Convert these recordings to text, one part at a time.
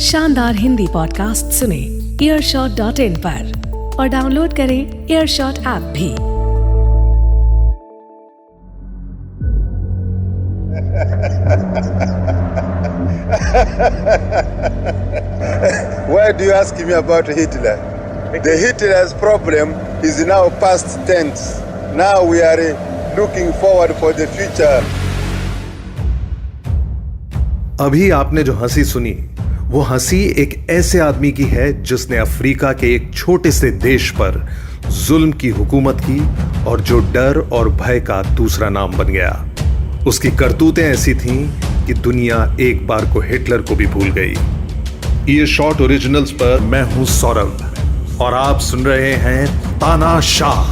शानदार हिंदी पॉडकास्ट सुने earshot.in पर और डाउनलोड करें एयरशॉट ऐप भी। Why do you ask me about Hitler? The Hitler's problem is now past tense. Now we are looking forward for the future. अभी आपने जो हंसी सुनी वो हंसी एक ऐसे आदमी की है जिसने अफ्रीका के एक छोटे से देश पर जुल्म की हुकूमत की और जो डर और भय का दूसरा नाम बन गया। उसकी करतूतें ऐसी थीं कि दुनिया एक बार को हिटलर को भी भूल गई। ईयरशॉट ओरिजिनल्स पर मैं हूं सौरभ और आप सुन रहे हैं तानाशाह।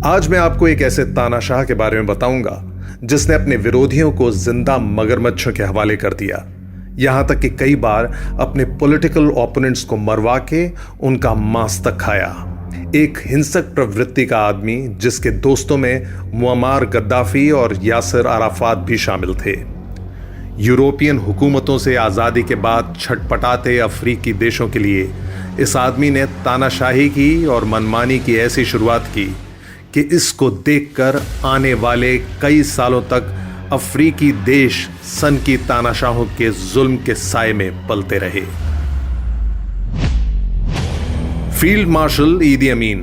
आज मैं आपको एक ऐसे तानाशाह के बारे में बताऊंगा जिसने अपने विरोधियों को जिंदा मगरमच्छों के हवाले कर दिया, यहां तक कि कई बार अपने पॉलिटिकल ओपोनेंट्स को मरवा के उनका मांस तक खाया। एक हिंसक प्रवृत्ति का आदमी जिसके दोस्तों में मुअम्मार गद्दाफी और यासिर अराफात भी शामिल थे। यूरोपियन हुकूमतों से आज़ादी के बाद छटपटाते अफ्रीकी देशों के लिए इस आदमी ने तानाशाही की और मनमानी की ऐसी शुरुआत की कि इसको देखकर आने वाले कई सालों तक अफ्रीकी देश सन की तानाशाहों के जुल्म के साए में पलते रहे। फील्ड मार्शल ईदी अमीन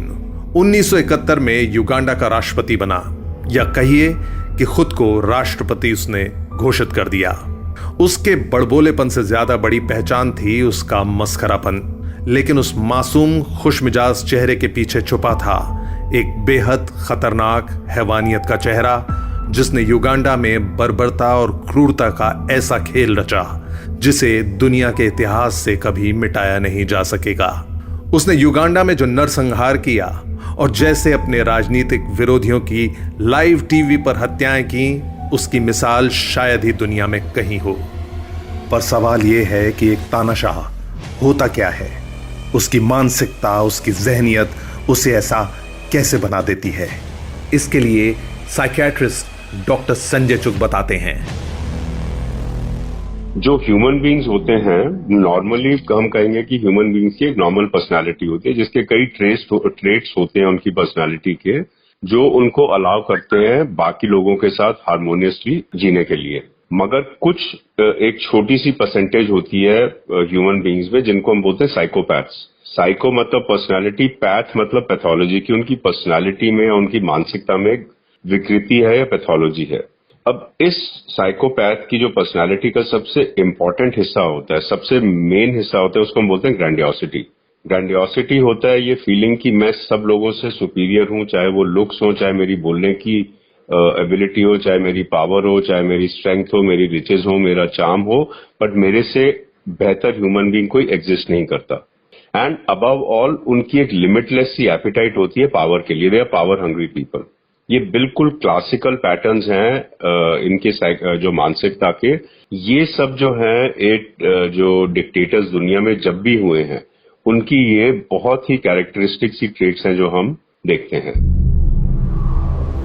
1971 में युगांडा का राष्ट्रपति बना, या कहिए कि खुद को राष्ट्रपति उसने घोषित कर दिया। उसके बड़बोलेपन से ज्यादा बड़ी पहचान थी उसका मस्खरापन, लेकिन उस मासूम खुशमिजाज चेहरे के पीछे छुपा था एक बेहद खतरनाक हैवानियत का चेहरा जिसने युगांडा में बर्बरता और क्रूरता का ऐसा खेल रचा जिसे दुनिया के इतिहास से कभी मिटाया नहीं जा सकेगा। उसने युगांडा में जो नरसंहार किया और जैसे अपने राजनीतिक विरोधियों की लाइव टीवी पर हत्याएं की, उसकी मिसाल शायद ही दुनिया में कहीं हो। पर सवाल यह है कि एक तानाशाह होता क्या है, उसकी मानसिकता, उसकी जहनियत उसे ऐसा कैसे बना देती है। इसके लिए साइकियाट्रिस्ट डॉक्टर संजय चुग बताते हैं। जो ह्यूमन बींग्स होते हैं, नॉर्मली हम कहेंगे कि ह्यूमन बींग्स की एक नॉर्मल पर्सनालिटी होती है जिसके कई ट्रेट्स होते हैं उनकी पर्सनालिटी के, जो उनको अलाउ करते हैं बाकी लोगों के साथ हार्मोनियसली जीने के लिए। मगर कुछ एक छोटी सी परसेंटेज होती है ह्यूमन बींग्स में जिनको हम बोलते हैं साइकोपैथ्स। साइको मतलब पर्सनालिटी, पैथ मतलब पैथोलॉजी की उनकी पर्सनालिटी में, उनकी मानसिकता में विकृति है या पैथोलॉजी है। अब इस साइकोपैथ की जो पर्सनालिटी का सबसे इंपॉर्टेंट हिस्सा होता है, सबसे मेन हिस्सा होता है, उसको हम बोलते हैं ग्रैंडियोसिटी। ग्रैंडियोसिटी होता है ये फीलिंग कि मैं सब लोगों से सुपीरियर हूं, चाहे वो लुक्स हो, चाहे मेरी बोलने की एबिलिटी हो, चाहे मेरी पावर हो, चाहे मेरी स्ट्रेंथ हो, मेरी रिचेज हो, मेरा चार्म हो, बट मेरे से बेहतर ह्यूमन बीइंग कोई एग्जिस्ट नहीं करता। एंड अबव ऑल उनकी एक लिमिटलेस सी एपिटाइट होती है पावर के लिए। They are power hungry people. ये बिल्कुल क्लासिकल पैटर्न्स हैं इनके जो मानसिकता के। ये सब जो है जो डिक्टेटर्स दुनिया में जब भी हुए हैं उनकी ये बहुत ही कैरेक्टरिस्टिक सी ट्रेट्स हैं जो हम देखते हैं।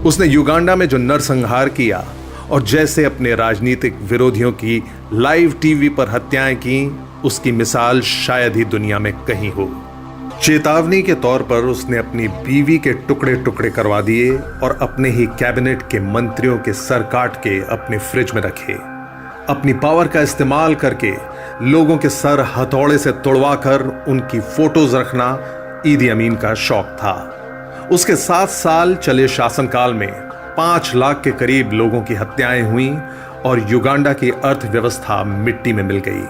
उसने युगांडा में जो नरसंहार किया और जैसे अपने राजनीतिक विरोधियों की लाइव टीवी पर हत्याएं की, उसकी मिसाल शायद ही दुनिया में कहीं हो। चेतावनी के तौर पर उसने अपनी बीवी के टुकड़े टुकड़े करवा दिए और अपने ही कैबिनेट के मंत्रियों के सर काट के अपने फ्रिज में रखे। अपनी पावर का इस्तेमाल करके लोगों के सर हथौड़े से तुड़वाकर उनकी फोटोज रखना ईदी अमीन का शौक था। उसके 7 साल चले शासनकाल में 5 लाख के करीब लोगों की हत्याएं हुई और युगांडा की अर्थव्यवस्था मिट्टी में मिल गई,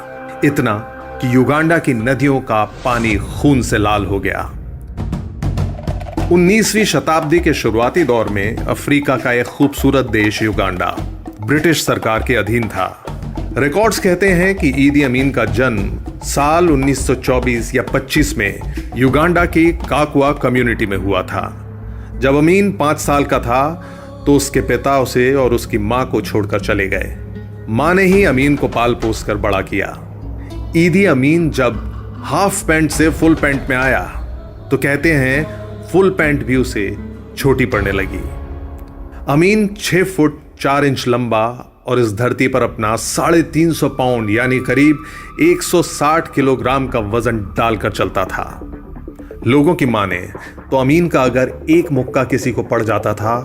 इतना कि युगांडा की नदियों का पानी खून से लाल हो गया। 19वीं शताब्दी के शुरुआती दौर में अफ्रीका का एक खूबसूरत देश युगांडा ब्रिटिश सरकार के अधीन था। रिकॉर्ड्स कहते हैं कि ईदी अमीन का जन्म साल 1924 या 25 में युगांडा की काकुआ कम्युनिटी में हुआ था। जब अमीन 5 साल का था तो उसके पिता उसे और उसकी मां को छोड़कर चले गए। मां ने ही अमीन को पाल पोस कर बड़ा किया। ईदी अमीन जब हाफ पैंट से फुल पैंट में आया तो कहते हैं फुल पैंट भी उसे छोटी पड़ने लगी। अमीन 6 फुट 4 इंच लंबा और इस धरती पर अपना 350 पाउंड यानी करीब 160 किलोग्राम का वजन डालकर चलता था। लोगों की माने तो अमीन का अगर एक मुक्का किसी को पड़ जाता था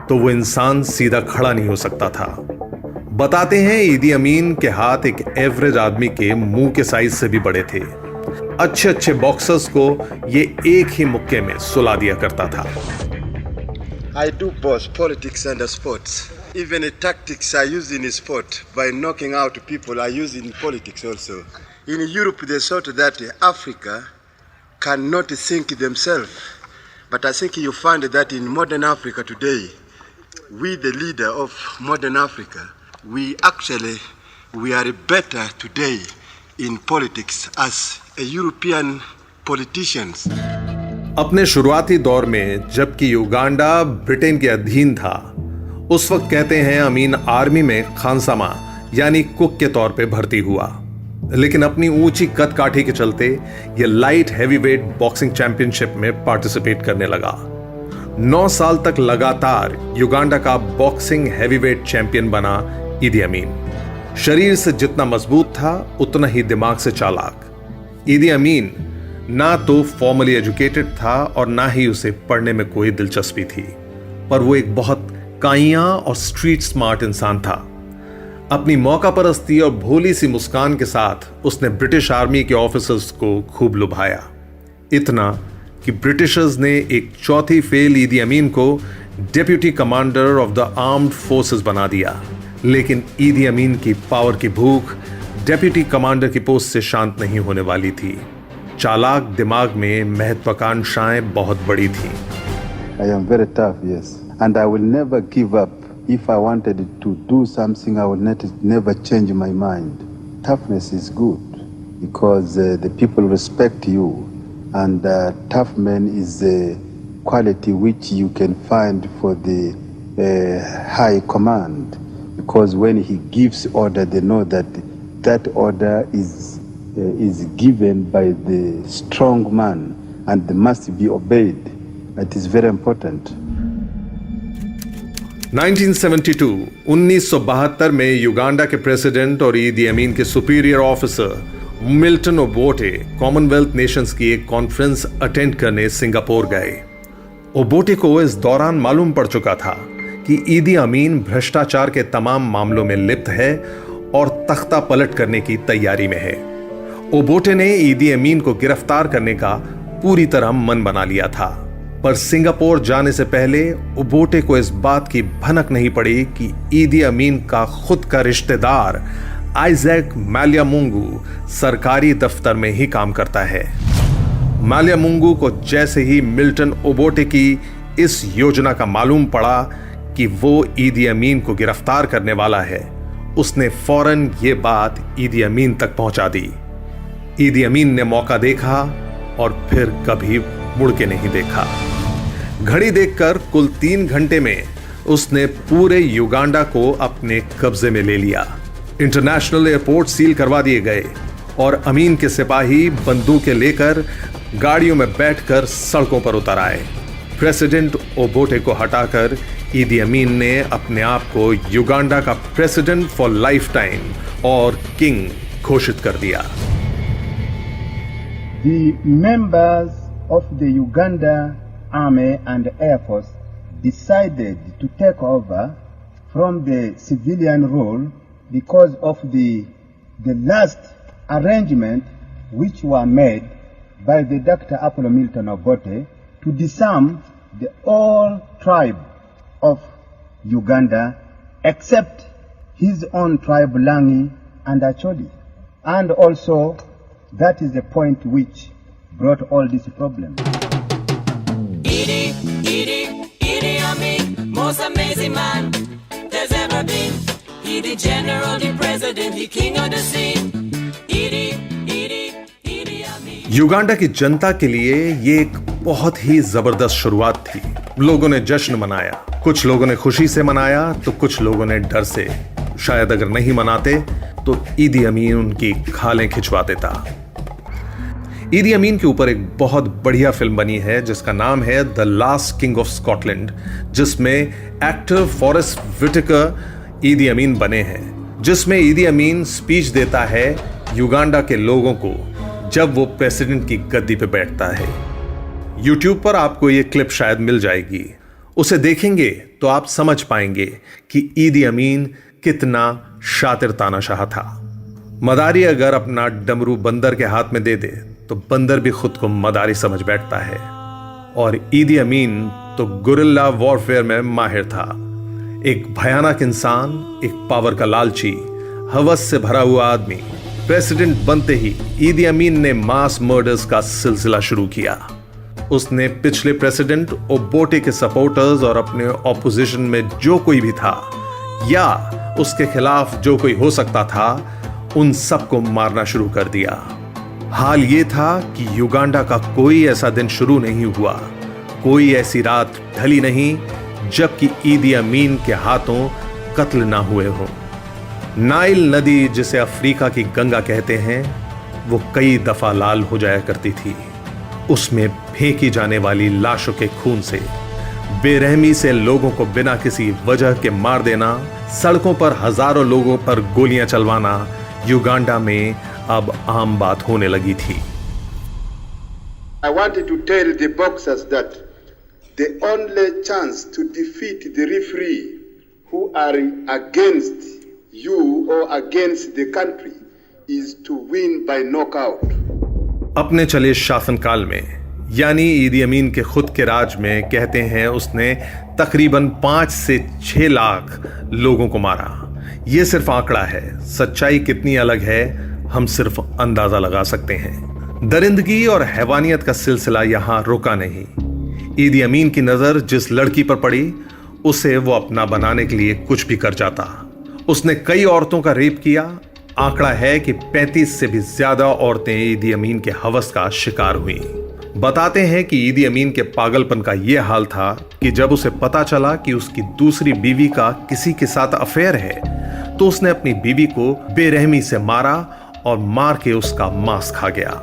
तो वो इंसान सीधा खड़ा नहीं हो सकता था। बताते हैं ईदी अमीन के हाथ एक एवरेज आदमी के मुंह के साइज से भी बड़े थे। अच्छे अच्छे बॉक्सर्स को ये एक ही मुक्के में सुला दिया करता था। I do both politics and sports. Even the tactics I use in sport by knocking out people I use in politics also. In Europe they thought that Africa cannot think themselves. But I think you find that in modern Africa today, we the leader of modern Africa, we are better today in politics as a European politicians. अपने शुरुआती दौर में जबकि Uganda Britain के अधीन था, उस वक्त कहते हैं अमीन आर्मी में खानसामा यानी कुक के तौर पे भर्ती हुआ। लेकिन अपनी ऊंची कद काठी के चलते यह लाइट हैवीवेट बॉक्सिंग चैंपियनशिप में पार्टिसिपेट करने लगा। 9 साल तक लगातार युगांडा का बॉक्सिंग हैवीवेट चैंपियन बना ईदी अमीन। शरीर से जितना मजबूत था उतना ही दिमाग से चालाक। ईदी अमीन ना तो फॉर्मली एजुकेटेड था और ना ही उसे पढ़ने में कोई दिलचस्पी थी, पर वो एक बहुत काइया और स्ट्रीट स्मार्ट इंसान था। अपनी मौका परस्ती और भोली सी मुस्कान के साथ उसने ब्रिटिश आर्मी के ऑफिसर्स को खूब लुभाया, इतना कि ब्रिटिशर्स ने एक चौथी फेल ईदी अमीन को deputy commander of the armed forces बना दिया। लेकिन ईदी अमीन की पावर की भूख डेप्यूटी कमांडर की पोस्ट से शांत नहीं होने वाली थी। चालाक दिमाग में महत्वाकांक्षाएं बहुत बड़ी थी। I am very tough, yes, and I will never give up. If I wanted to do something, I will never change my mind. Toughness is good because the people respect you, and tough man is a quality which you can find for the high command, because when he gives order, they know that order is given by the strong man and must be obeyed. That is very important. 1972 में Uganda के president और ईदी अमीन के superior officer Milton Obote Commonwealth Nations की एक conference attend करने Singapore गए। Obote को इस दौरान मालूम पड़ चुका था कि ईदी अमीन भ्रष्टाचार के तमाम मामलों में लिप्त है और तख्ता पलट करने की तैयारी में है। ओबोटे ने ईदी अमीन को गिरफ्तार करने का पूरी तरह मन बना लिया था, पर सिंगापुर जाने से पहले ओबोटे को इस बात की भनक नहीं पड़ी कि ईदी अमीन का खुद का रिश्तेदार आइजैक मालियामुंगू सरकारी दफ्तर में ही काम करता है। मालियामुंगू को जैसे ही मिल्टन ओबोटे की इस योजना का मालूम पड़ा कि वो ईदी अमीन को गिरफ्तार करने वाला है, उसने फौरन ये बात ईदी अमीन तक पहुंचा दी। ईदी अमीन ने मौका देखा और फिर कभी मुड़ के नहीं देखा। घड़ी देखकर कुल 3 घंटे में उसने पूरे युगांडा को अपने कब्जे में ले लिया। इंटरनेशनल एयरपोर्ट सील करवा दिए गए और अमीन के सिपाही बंदूकें लेकर गाड़ियों में बैठकर सड़कों पर उतर आए। प्रेसिडेंट ओबोटे को हटाकर ईदी अमीन ने अपने आप को युगांडा का प्रेसिडेंट फॉर लाइफ टाइम और किंग घोषित कर दिया। The members of the Uganda Army and Air Force decided to take over from the civilian role because of the last arrangement which were made by the Dr. Apollo Milton Obote to disarm the whole tribe of Uganda except his own tribe Langi and Acholi. And also that is the point which brought all this problem. Idi Amin, most amazing man there's ever been. He the general, the president, the king of the scene. Idi Amin. Uganda की जनता के लिए ये एक बहुत ही जबरदस्त शुरुआत थी। लोगों ने जश्न मनाया, कुछ लोगों ने खुशी से मनाया तो कुछ लोगों ने डर से। शायद अगर नहीं मनाते तो ईदी अमीन उनकी खालें खिंचवा देता। ईदी अमीन के ऊपर एक बहुत बढ़िया फिल्म बनी है जिसका नाम है the last king of Scotland, जिसमें एक्टर फॉरेस्ट विटेकर ईदी अमीन बने हैं, जिसमें ईदी अमीन स्पीच देता है युगांडा के लोगों को जब वो प्रेसिडेंट की गद्दी पे बैठता है। यूट्यूब पर आपको ये क्लिप शायद मिल जाएगी। उसे देखेंगे तो आप समझ पाएंगे कि ईदी अमीन कितना शातिर तानाशाह था। मदारी अगर अपना डमरू बंदर के हाथ में दे दे तो बंदर भी खुद को मदारी समझ बैठता है। और ईदी अमीन तो गुरिल्ला वॉरफेयर में माहिर था। एक भयानक इंसान, एक पावर का लालची, हवस से भरा हुआ आदमी। प्रेसिडेंट बनते ही ईदी अमीन ने मास मर्डर्स का सिलसिला शुरू किया। उसने पिछले प्रेसिडेंट ओबोटे के सपोर्टर्स और अपने ऑपोजिशन में जो कोई भी था या उसके खिलाफ जो कोई हो सकता था, उन सबको मारना शुरू कर दिया। हाल ये था कि युगांडा का कोई ऐसा दिन शुरू नहीं हुआ, कोई ऐसी रात ढली नहीं जबकि ईदी अमीन के हाथों कत्ल ना हुए हो। नाइल नदी, जिसे अफ्रीका की गंगा कहते हैं, वो कई दफा लाल हो जाया करती थी। उसमें फेंकी जाने वाली लाशों के खून से, बेरहमी से लोगों को बिना किसी वजह के मार देना, सड़कों पर हजारों लोगों पर गोलियां चलवाना युगांडा में अब आम बात होने लगी थी। I wanted to tell the boxers that the only chance to defeat the referee who are against you or against the country is to win by knockout. अपने चले शासनकाल में, यानी ईदी अमीन के खुद के राज में, कहते हैं उसने तकरीबन 5 से 6 लाख लोगों को मारा। यह सिर्फ आंकड़ा है, सच्चाई कितनी अलग है हम सिर्फ अंदाजा लगा सकते हैं। दरिंदगी और हैवानियत का सिलसिला यहां रुका नहीं। ईदी अमीन की नजर जिस लड़की पर पड़ी, उसे वो अपना बनाने के लिए कुछ भी कर जाता। उसने कई औरतों का रेप किया। आंकड़ा है कि 35 से भी ज्यादा औरतें ईदी अमीन के हवस का शिकार हुई। बताते हैं कि ईदी अमीन के पागलपन का यह हाल था कि जब उसे पता चला कि उसकी दूसरी बीवी का किसी के साथ अफेयर है, तो उसने अपनी बीवी को बेरहमी से मारा और मार के उसका मांस खा गया।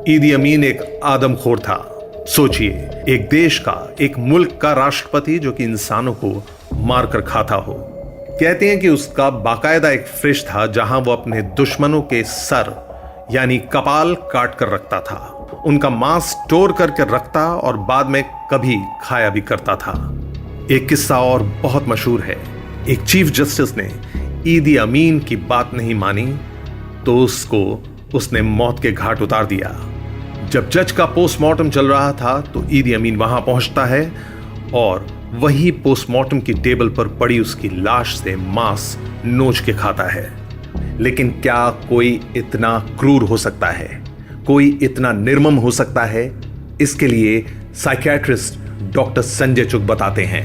ईदी अमीन एक आदमखोर था। सोचिए, एक देश का, एक मुल्क का राष्ट्रपति जो कि इंसानों को मारकर खाता हो। कहते हैं कि उसका बाकायदा एक फ्रिज था जहां वो अपने दुश्मनों के सर यानी कपाल काट कर रखता था, उनका मांस स्टोर करके रखता और बाद में कभी खाया भी करता था। एक किस्सा और बहुत मशहूर है। एक चीफ जस्टिस ने ईदी अमीन की बात नहीं मानी तो उसने मौत के घाट उतार दिया। जब जज का पोस्टमार्टम चल रहा था तो ईदी अमीन वहां पहुंचता है और वही पोस्टमार्टम की टेबल पर पड़ी उसकी लाश से मांस नोच के खाता है। लेकिन क्या कोई इतना क्रूर हो सकता है? कोई इतना निर्मम हो सकता है? इसके लिए साइकियाट्रिस्ट डॉक्टर संजय चुग बताते हैं।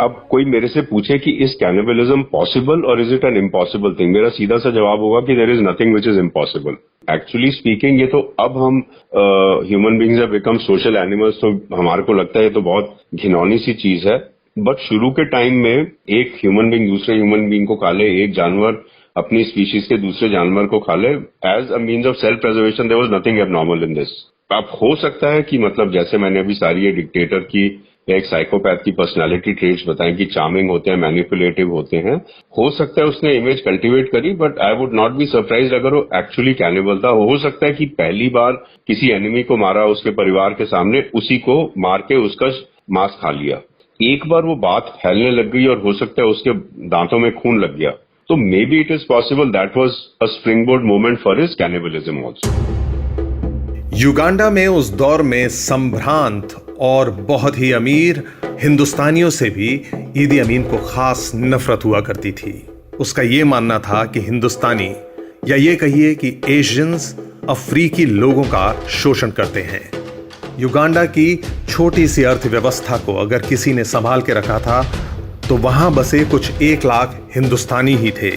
अब कोई मेरे से पूछे कि इज कैनिबलिज्म पॉसिबल और is it an impossible thing, मेरा सीधा सा जवाब होगा कि there is nothing which is impossible. Actually speaking, ये तो अब हम human beings have become social animals, तो हमारे को लगता है ये तो बहुत घिनौनी सी चीज है। बट शुरू के टाइम में एक ह्यूमन बीइंग दूसरे ह्यूमन बीइंग को खा ले, एक जानवर अपनी स्पीशीज के दूसरे जानवर को खा ले, as a means of self preservation, there was nothing abnormal in this. अब हो सकता है कि मतलब जैसे मैंने अभी सारी ये डिक्टेटर की या एक साइकोपैथ की पर्सनालिटी ट्रेट्स बताएं कि चार्मिंग होते हैं, मैनिपुलेटिव होते हैं, हो सकता है उसने इमेज कल्टीवेट करी, but I would not be surprised अगर वो एक्चुअली कैनिबल था। हो सकता है कि पहली बार किसी एनिमी को मारा उसके परिवार के सामने, उसी को मार के उसका मांस खा लिया। एक बार वो बात फैलने लग गई और हो सकता है उसके दांतों में खून लग गया, तो may be it is possible that was a springboard moment for his cannibalism also. Uganda में उस दौर में संभ्रांत और बहुत ही अमीर हिंदुस्तानियों से भी ईदी अमीन को खास नफरत हुआ करती थी। उसका यह मानना था कि हिंदुस्तानी, या ये कहिए कि एशियंस, अफ्रीकी लोगों का शोषण करते हैं। युगांडा की छोटी सी अर्थव्यवस्था को अगर किसी ने संभाल के रखा था तो वहां बसे कुछ 1 लाख हिंदुस्तानी ही थे।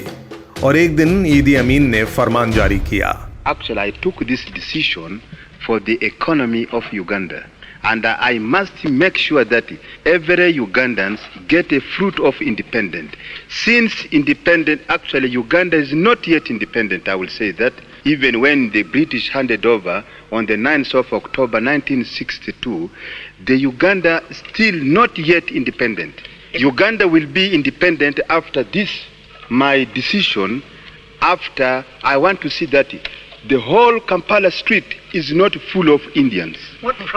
और एक दिन ईदी अमीन ने फरमान जारी किया। Actually, I took this decision for the economy of Uganda, and I must make sure that every Ugandans get a fruit of independence. Since independent, actually Uganda is not yet independent, I will say that. Even when the British handed over on the 9th of October 1962, the Uganda still not yet independent. Uganda will be independent after this, my decision, after I want to see that the whole Kampala street is not full of Indians.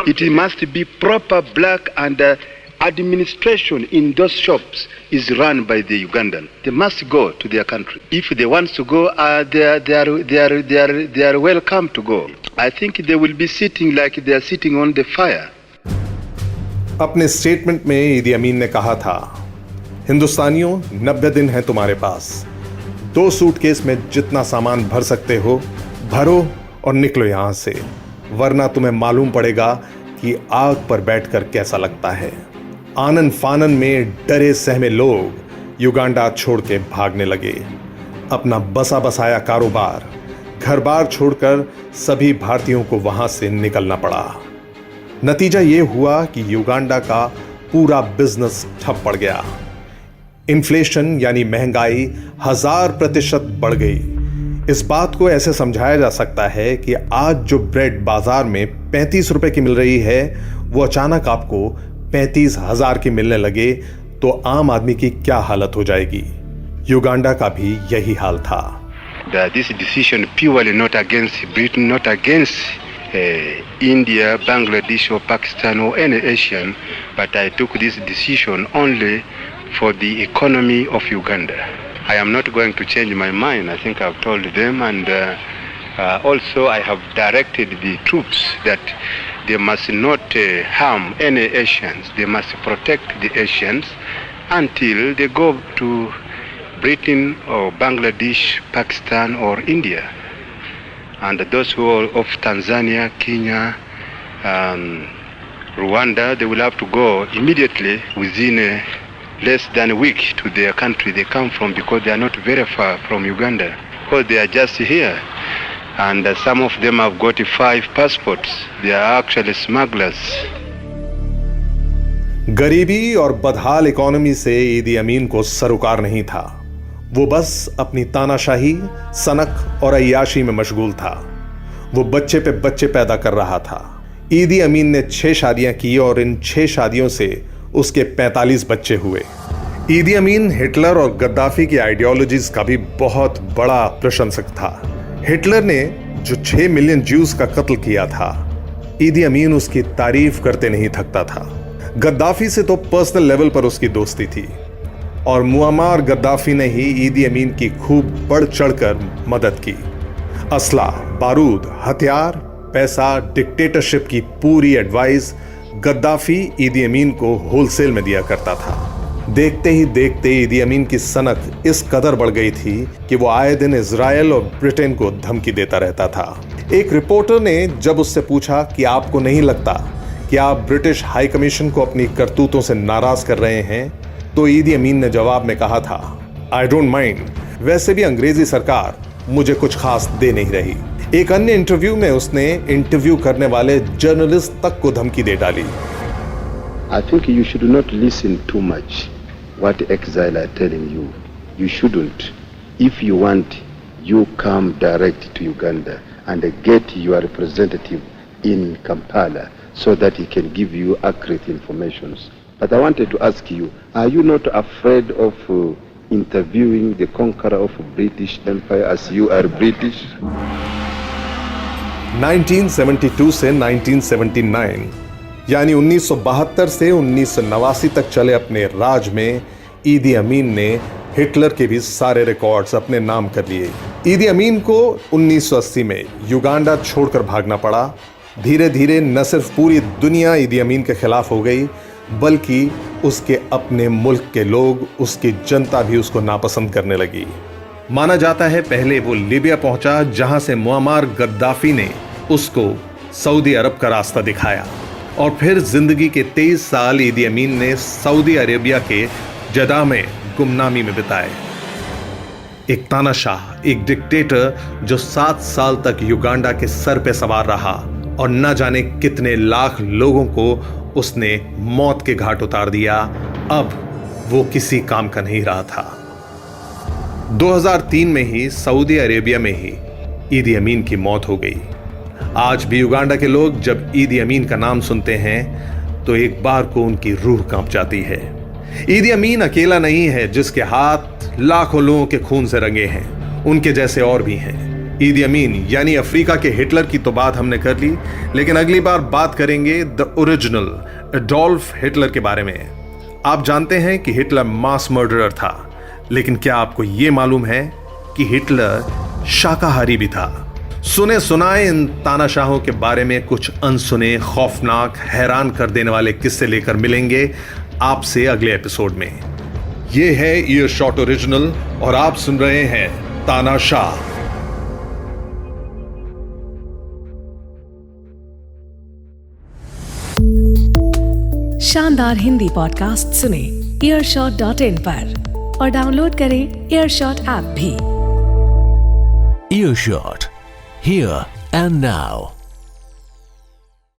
It must be proper black and administration in those shops is run by the Ugandan. They must go to their country. If they want to go, they are welcome to go. I think they will be sitting like they are sitting on the fire. अपने statement में ईदी अमीन ने कहा था, हिंदुस्तानियों 90 दिन हैं तुम्हारे पास, 2 suitcase में जितना सामान भर सकते हो भरो और निकलो यहां से, वरना तुम्हें मालूम पड़ेगा कि आग पर बैठकर कैसा लगता है। आनन फानन में डरे सहमे लोग युगांडा छोड़ के भागने लगे। अपना बसा बसाया कारोबार, घर बार छोड़कर सभी भारतीयों को वहां से निकलना पड़ा। नतीजा यह हुआ कि युगांडा का पूरा बिजनेस ठप पड़ गया। इन्फ्लेशन यानी महंगाई 1000% बढ़ गई। इस बात को ऐसे समझाया जा सकता है कि आज जो ब्रेड बाजार में 35 रुपए की मिल रही है, वो अचानक आपको 35,000 की मिलने लगे तो आम आदमी की क्या हालत हो जाएगी। युगांडा का भी यही हाल था। This decision purely not against Britain, not against India, Bangladesh or Pakistan or any Asian, but I took this decision only for the economy of Uganda. I am not going to change my mind. I think I've told them, and also I have directed the troops that they must not harm any Asians. They must protect the Asians until they go to Britain or Bangladesh, Pakistan or India. And those who are of Tanzania, Kenya, Rwanda, they will have to go immediately within less than a week to their country they come from, because they are not very far from Uganda, because they are just here. And some of them have got 5 passports. They are actually smugglers. गरीबी और बदहाल economy से ईदी अमीन को सरोकार नहीं था। वो बस अपनी तानाशाही, सनक और अय्याशी में मशगूल था। वो बच्चे पे बच्चे पैदा कर रहा था। ईदी अमीन ने 6 शादियां की और इन 6 शादियों से उसके 45 बच्चे हुए। ईदी अमीन हिटलर और गद्दाफी की आइडियोलॉजीज का भी बहुत बड़ा प्रशंसक था। हिटलर ने जो 6 मिलियन ज्यूज का कत्ल किया था, ईदी अमीन उसकी तारीफ करते नहीं थकता था। गद्दाफी से तो पर्सनल लेवल पर उसकी दोस्ती थी और मुअम्मर गद्दाफी ने ही ईदी अमीन की खूब बढ़ चढ़कर मदद की। असला, बारूद, हथियार, पैसा, डिक्टेटरशिप की पूरी एडवाइस गद्दाफी ईदी अमीन को होलसेल में दिया करता था। देखते ही देखते ईदी अमीन की सनक इस कदर बढ़ गई थी कि वो आए दिन इजराइल और ब्रिटेन को धमकी देता रहता था। एक रिपोर्टर ने जब उससे पूछा कि आपको नहीं लगता कि आप ब्रिटिश हाई कमीशन को अपनी करतूतों से नाराज कर रहे हैं, तो ईदी अमीन ने जवाब में कहा था, आई डोंट माइंड, वैसे भी अंग्रेजी सरकार मुझे कुछ खास दे नहीं रही। एक अन्य इंटरव्यू में उसने इंटरव्यू करने वाले जर्नलिस्ट तक को धमकी दे डाली। I think you should not listen too much what exile are telling you. You shouldn't. If you want, you come direct to Uganda and get your representative in Kampala so that he can give you accurate information. But I wanted to ask you, are you not afraid of interviewing the conqueror of British Empire as you are British? 1972 से 1979 यानी 1972 से 1989 तक चले अपने राज में ईदी अमीन ने Hitler के भी सारे रिकॉर्ड्स अपने नाम कर लिए। ईदी अमीन को 1980 में युगांडा छोड़कर भागना पड़ा। धीरे धीरे न सिर्फ पूरी दुनिया ईदी अमीन के खिलाफ हो गई, बल्कि उसके अपने मुल्क के लोग, उसकी जनता भी उसको नापसंद करने लगी। माना जाता है पहले वो लीबिया पहुंचा, जहां से मुअम्मर गद्दाफी ने उसको सऊदी अरब का रास्ता दिखाया, और फिर जिंदगी के 23 साल ईदी अमीन ने सऊदी अरेबिया के जदा में गुमनामी में बिताए। एक तानाशाह, एक डिक्टेटर जो 7 साल तक युगांडा के सर पे सवार रहा और न जाने कितने लाख लोगों को उसने मौत के घाट उतार दिया, अब वो किसी काम का नहीं रहा था। 2003 में ही सऊदी अरेबिया में ही ईदी अमीन की मौत हो गई। आज भी युगांडा के लोग जब ईदी अमीन का नाम सुनते हैं तो एक बार को उनकी रूह कांप जाती है। ईदी अमीन अकेला नहीं है जिसके हाथ लाखों लोगों के खून से रंगे हैं, उनके जैसे और भी हैं। ईदी अमीन यानी अफ्रीका के हिटलर की तो बात हमने कर ली, लेकिन अगली बार बात करेंगे द ओरिजिनल एडोल्फ हिटलर के बारे में। आप जानते हैं कि हिटलर मास मर्डरर था, लेकिन क्या आपको यह मालूम है कि हिटलर शाकाहारी भी था? सुने सुनाए इन तानाशाहों के बारे में कुछ अनसुने, खौफनाक, हैरान कर देने वाले किस्से लेकर मिलेंगे आपसे अगले एपिसोड में। यह है ईयरशॉट ओरिजिनल और आप सुन रहे हैं तानाशाह। शानदार हिंदी पॉडकास्ट सुने earshot.in पर और डाउनलोड करें earshot ऐप भी। Earshot, here and now.